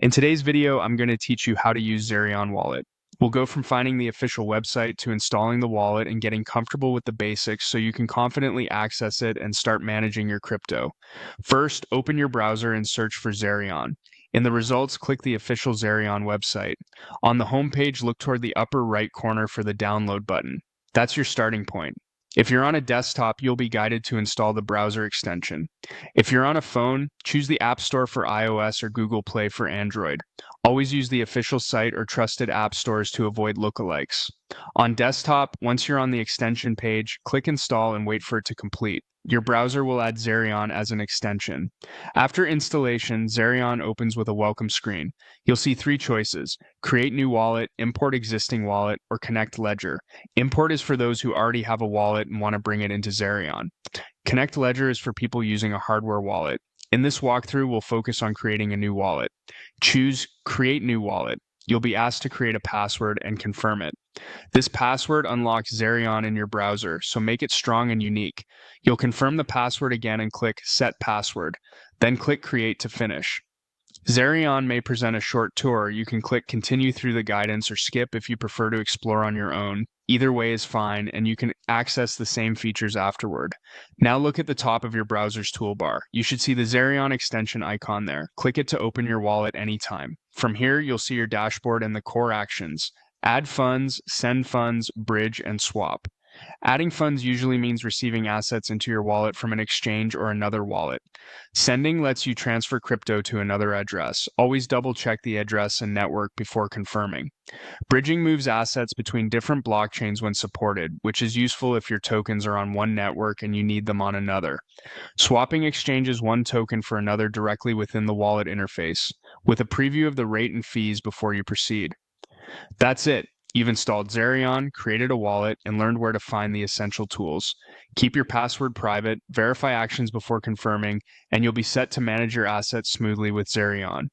In today's video, I'm going to teach you how to use Zerion Wallet. We'll go from finding the official website to installing the wallet and getting comfortable with the basics so you can confidently access it and start managing your crypto. First, open your browser and search for Zerion. In the results, click the official Zerion website. On the homepage, look toward the upper right corner for the download button. That's your starting point. If you're on a desktop, you'll be guided to install the browser extension. If you're on a phone, choose the App Store for iOS or Google Play for Android. Always use the official site or trusted app stores to avoid lookalikes. On desktop, once you're on the extension page, click Install and wait for it to complete. Your browser will add Zerion as an extension. After installation, Zerion opens with a welcome screen. You'll see three choices: create new wallet, import existing wallet, or connect ledger. Import is for those who already have a wallet and want to bring it into Zerion. Connect ledger is for people using a hardware wallet. In this walkthrough, we'll focus on creating a new wallet. Choose Create New Wallet. You'll be asked to create a password and confirm it. This password unlocks Zerion in your browser, so make it strong and unique. You'll confirm the password again and click Set Password. Then click Create to finish. Zerion may present a short tour. You can click Continue through the guidance or skip if you prefer to explore on your own. Either way is fine, and you can access the same features afterward. Now look at the top of your browser's toolbar. You should see the Zerion extension icon there. Click it to open your wallet anytime. From here, you'll see your dashboard and the core actions: add funds, send funds, bridge, and swap. Adding funds usually means receiving assets into your wallet from an exchange or another wallet. Sending lets you transfer crypto to another address. Always double check the address and network before confirming. Bridging moves assets between different blockchains when supported, which is useful if your tokens are on one network and you need them on another. Swapping exchanges one token for another directly within the wallet interface, with a preview of the rate and fees before you proceed. That's it. You've installed Zerion, created a wallet, and learned where to find the essential tools. Keep your password private, verify actions before confirming, and you'll be set to manage your assets smoothly with Zerion.